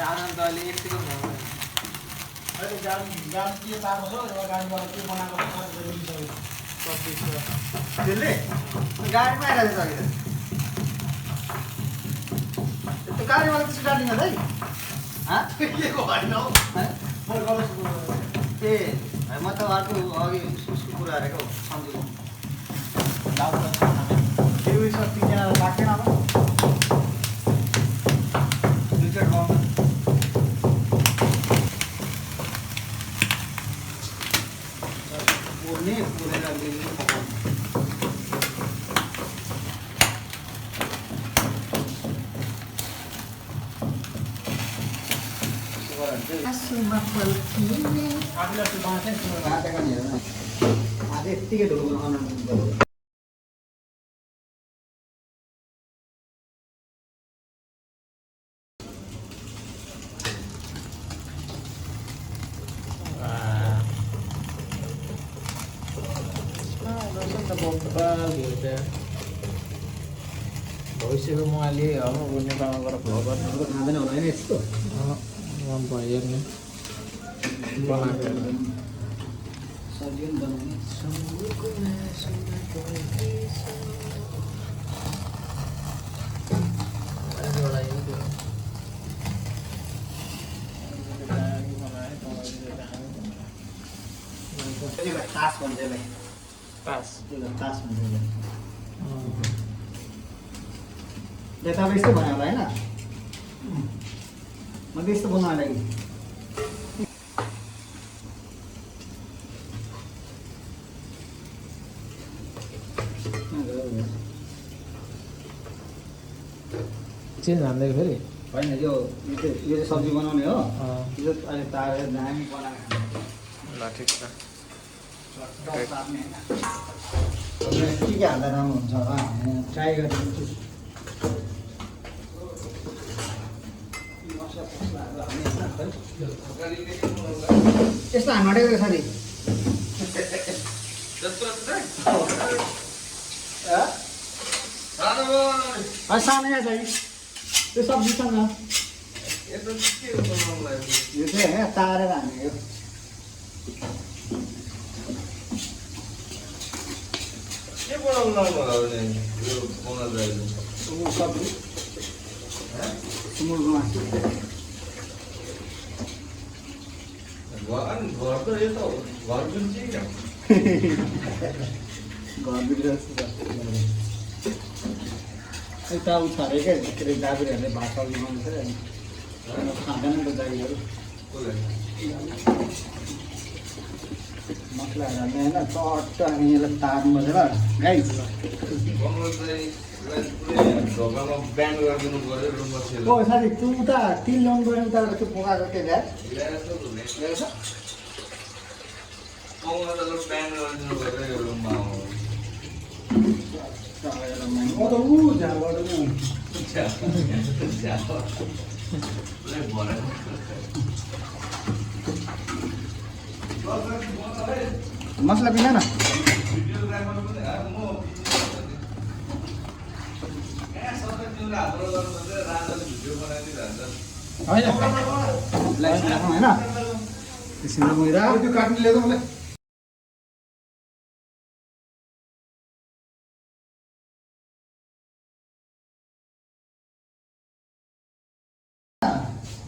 आनन्दले यतिको त्यसले गाडीमा आइरहेको छ त्यो गाडीवाला त्यसो गाडी है के को होइन ए म त अर्को अघि उसको कुरा गरेको सम्झिनु तिनजना लाग्दैन अब यत्तिकै ढोलो भविष्यको म अलि नेपालमा गएर भ्लग गर्नु खाँदैन होला होइन यस्तो भयो नि बनाएको सब्जी पनि बनाउने तास भन्छ यसलाई तास तास भन्छ यसलाई तपाईँ यस्तो भन्यो होला होइन म त यस्तो बनाउनु लागि चेन्ज हान्दै फेरि होइन यो चाहिँ सब्जी बनाउने हो यो अहिले तारेर दामी बनाएको ल ठिक छ के हाल्दा राम्रो हुन्छ होला ट्राई गरिदिन्छु यस्तो हान्न आँटेको साथी सानो यहाँ चाहिँ त्यो सब्जीसँग यो चाहिँ होइन तारेर हानेको सब्जी सुँगुरको मासु यता उछ अरे क्या के अरे दाजुहरूले भात सब्जी बनाउँछ खाँदैन नि त दाजुहरू मसलाहरू हाल्ने होइन चट्ट अनि यसलाई तार्नु पर्छ ल गाई ओ साथी तँ उता तिल ल्याउनु गयो उता त्यो पोकाएको के ल्याएर मसला पिना न होइन सिमला मैरा त्यो काट्ने ल्याएको मलाई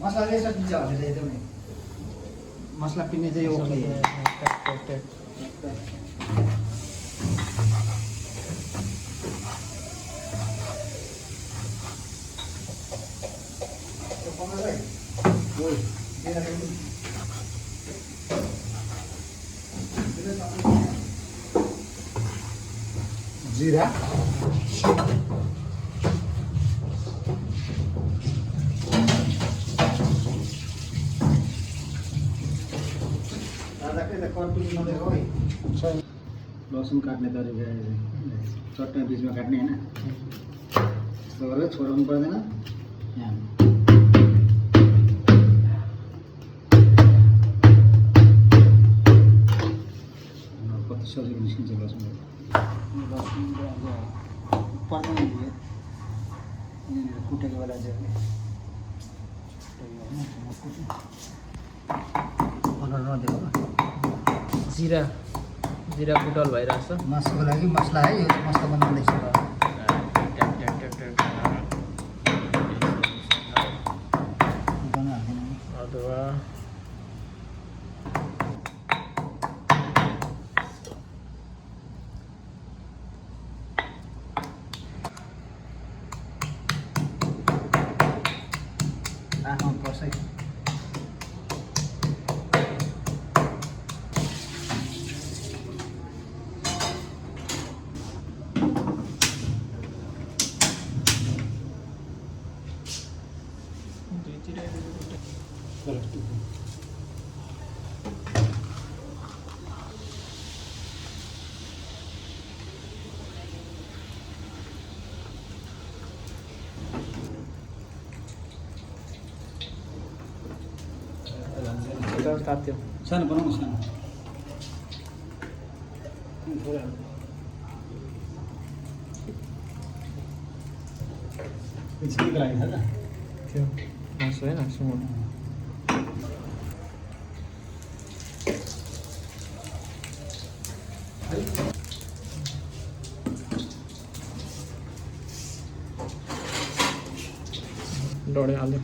मसला यसो दिन्छ भने एकदमै मसला पिने चाहिँ ओके जीरा लसुन काट्ने तरिका चट्नी बिचमा काट्ने होइन यस्तो गरेर छोडाउनु पर्दैन कति सजिलो निस्किन्छ लसुन पर्दैन कुटेको बेला चाहिँ जिरा जिरा कुटल भइरहेछ मासुको लागि मसला है यो मसला बनाउँदैछ अदुवा आफ्नो पर्छ तात्यो सानो बनाउनु सानो चिनीको लागि छ त त्यो मासु होइन सुँगुर डढे हाल्यो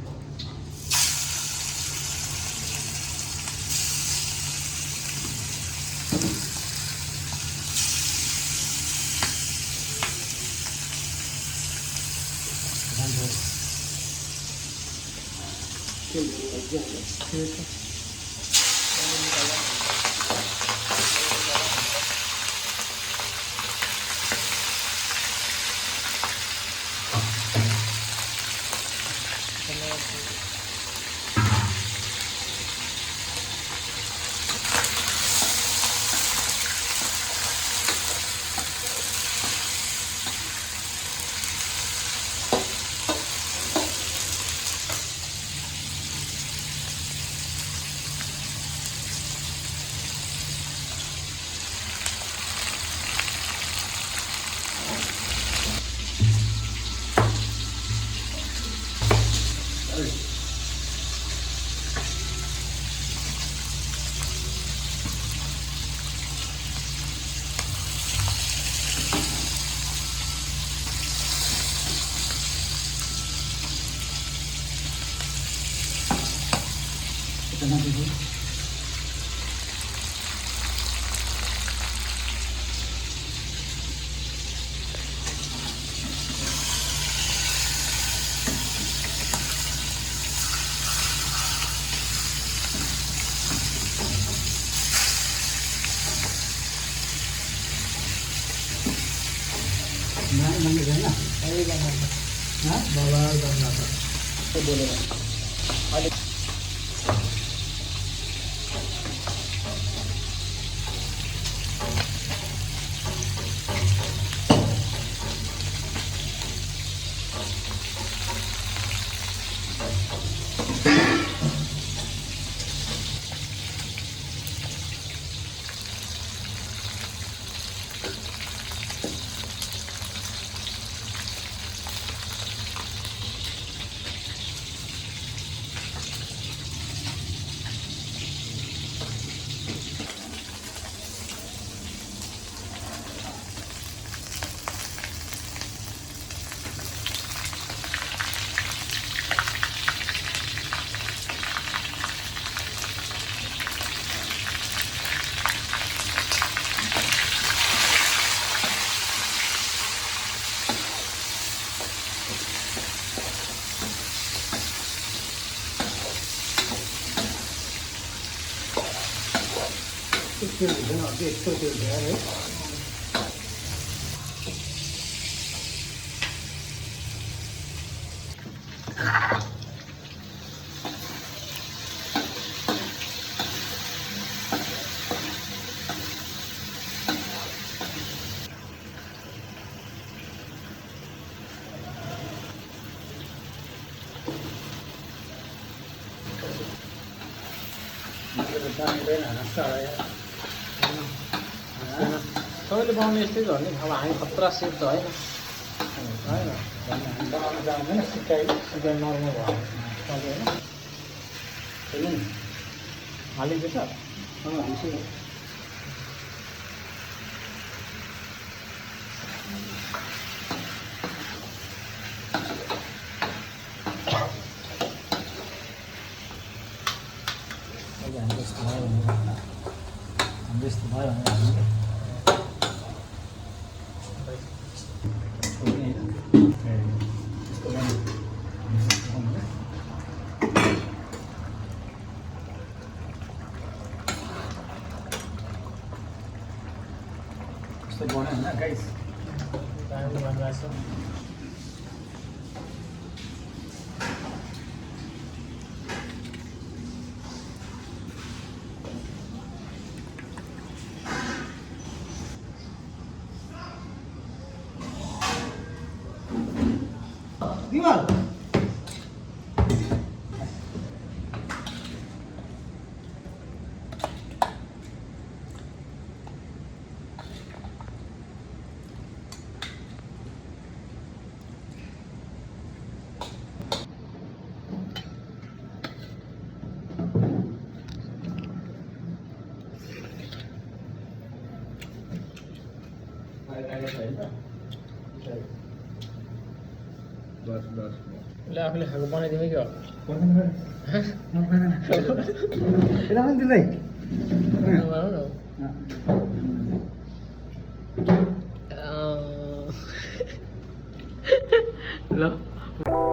त्यो हुँदैन अझै यस्तो त्यो ध्यान है जान्दैन साह्रै सबैले बनाउने यस्तै त हो नि अब हामी खतरा सेफ त होइन होइन बनाउन जान्दैन सिकाइ सिधै नर्मल भयो सक्यो होइन छैन हालिदिएछ यसो हाम्रो यस्तो भयो भने हाम्रो यस्तो भयो भने यस्तो बनायो होइन गाइस हामी भनिरहेको छ दिवाल बस बस उसले आफूले खाएको बनाइदिनु क्या एला पनि दिँदै ल